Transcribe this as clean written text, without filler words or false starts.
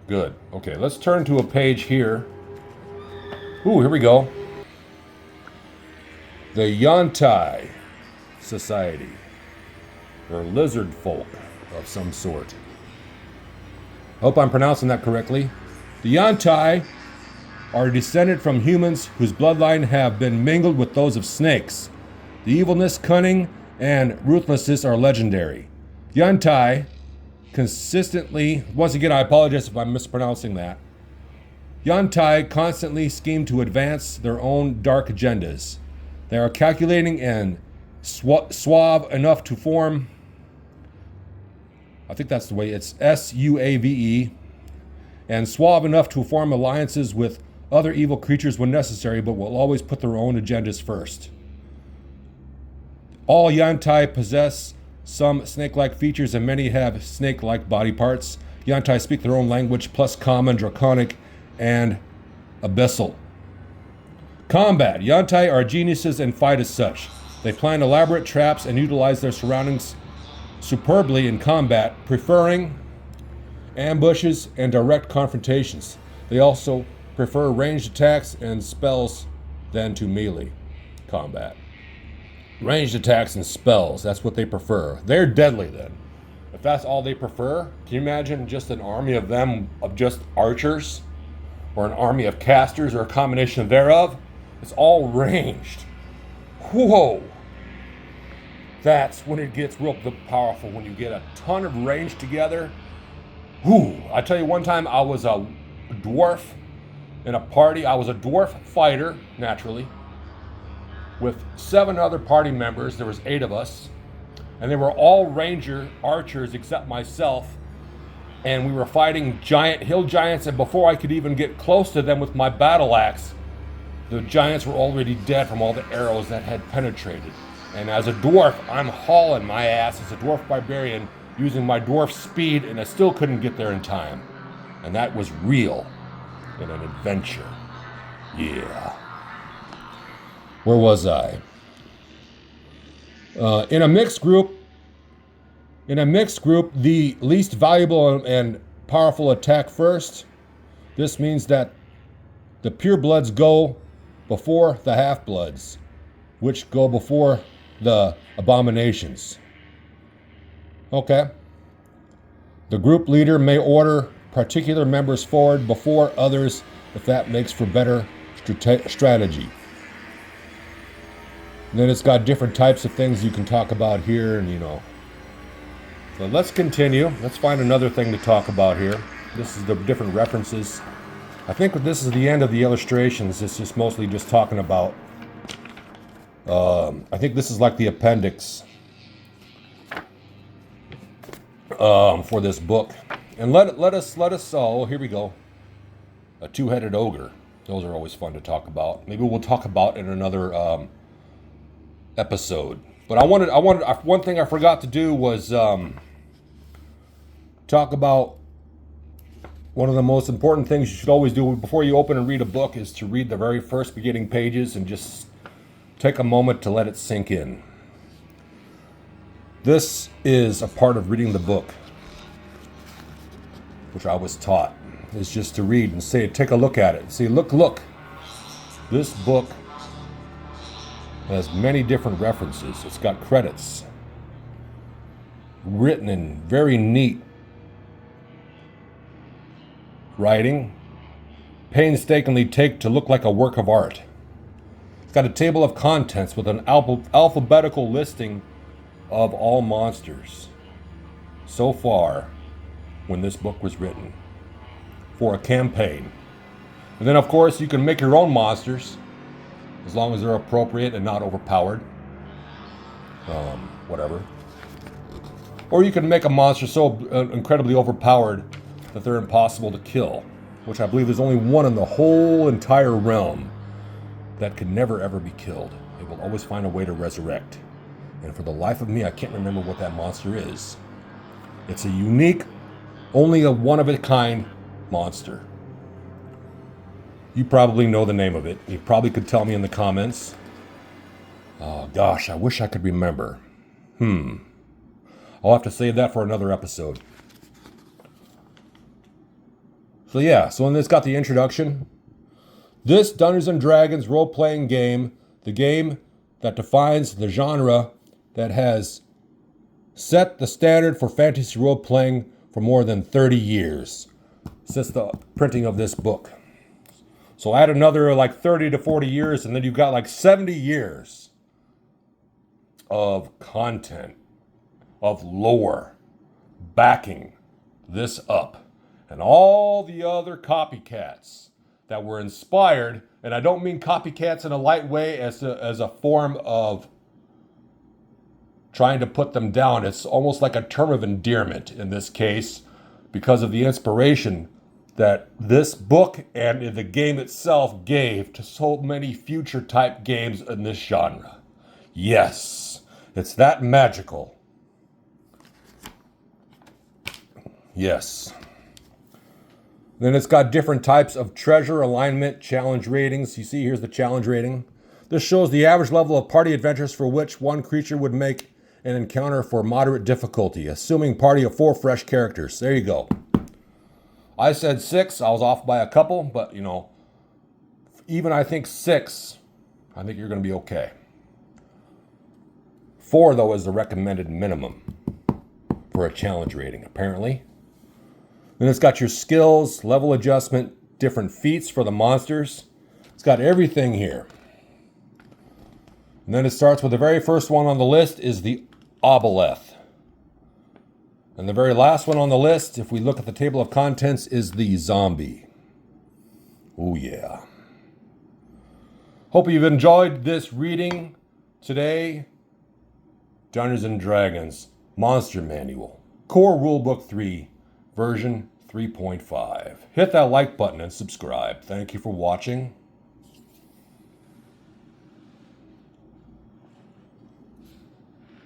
Good. Okay, let's turn to a page here. Ooh, here we go. The Yuan-ti Society, or lizard folk of some sort. Hope I'm pronouncing that correctly. The Yuan-ti are descended from humans whose bloodline have been mingled with those of snakes. The evilness, cunning, and ruthlessness are legendary. Yuan-ti consistently, once again I apologize if I'm mispronouncing that. Yuan-ti constantly scheme to advance their own dark agendas. They are calculating and suave enough to form, I think that's the way it's Suave, and suave enough to form alliances with other evil creatures when necessary, but will always put their own agendas first. All Yuan-ti possess some snake-like features, and many have snake-like body parts. Yuan-ti speak their own language, plus common, draconic, and abyssal. Combat. Yuan-ti are geniuses and fight as such. They plan elaborate traps and utilize their surroundings superbly in combat, preferring ambushes and direct confrontations. They also prefer ranged attacks and spells than to melee combat. Ranged attacks and spells, that's what they prefer. They're deadly then. If that's all they prefer, can you imagine just an army of them, of just archers? Or an army of casters, or a combination thereof? It's all ranged. Whoa! That's when it gets real powerful, when you get a ton of range together. Whew! I tell you, one time I was a dwarf in a party. I was a dwarf fighter, naturally, with 7 other party members. There was 8 of us, and they were all ranger archers except myself. And we were fighting giant hill giants, and before I could even get close to them with my battle axe, the giants were already dead from all the arrows that had penetrated. And as a dwarf, I'm hauling my ass as a dwarf barbarian, using my dwarf speed, and I still couldn't get there in time. And that was real in an adventure. Yeah. Where was I? In a mixed group, the least valuable and powerful attack first. This means that the purebloods go before the half-bloods, which go before the abominations. Okay. The group leader may order particular members forward before others if that makes for better strategy. And then it's got different types of things you can talk about here, and So let's continue. Let's find another thing to talk about here. This is the different references. I think this is the end of the illustrations. It's just mostly just talking about, I think this is like the appendix for this book. And let us, oh, here we go. A 2-headed ogre. Those are always fun to talk about. Maybe we'll talk about in another episode. But I wanted, one thing I forgot to do was talk about one of the most important things you should always do before you open and read a book is to read the very first beginning pages and just take a moment to let it sink in. This is a part of reading the book, which I was taught, is just to read and say, take a look at it. See, look. This book has many different references. It's got credits, written in very neat writing, painstakingly taped to look like a work of art. It's got a table of contents with an alphabetical listing of all monsters so far when this book was written for a campaign. And then, of course, you can make your own monsters as long as they're appropriate and not overpowered. Whatever. Or you can make a monster so incredibly overpowered that they're impossible to kill, which I believe there's only one in the whole entire realm that could never ever be killed. It will always find a way to resurrect. And for the life of me, I can't remember what that monster is. It's a unique, only a one-of-a-kind monster. You probably know the name of it. You probably could tell me in the comments. Oh gosh, I wish I could remember. I'll have to save that for another episode. So yeah, so when it's got the introduction, this Dungeons and Dragons role-playing game, the game that defines the genre that has set the standard for fantasy role-playing for more than 30 years since the printing of this book. So add another like 30 to 40 years, and then you've got like 70 years of content, of lore, backing this up. And all the other copycats that were inspired, and I don't mean copycats in a light way as a form of trying to put them down. It's almost like a term of endearment in this case because of the inspiration that this book and the game itself gave to so many future type games in this genre. Yes, it's that magical. Yes. Then it's got different types of treasure, alignment, challenge ratings. You see, here's the challenge rating. This shows the average level of party adventures for which one creature would make an encounter for moderate difficulty, assuming party of 4 fresh characters. There you go. I said 6. I was off by a couple, but you know, even I think 6, I think you're going to be okay. 4, though, is the recommended minimum for a challenge rating, apparently. Then it's got your skills, level adjustment, different feats for the monsters. It's got everything here. And then it starts with the very first one on the list is the obeleth. And the very last one on the list, if we look at the table of contents, is the zombie. Oh yeah. Hope you've enjoyed this reading today. Dungeons and Dragons Monster Manual, Core Rulebook 3, version 3.5. Hit that like button and subscribe. Thank you for watching.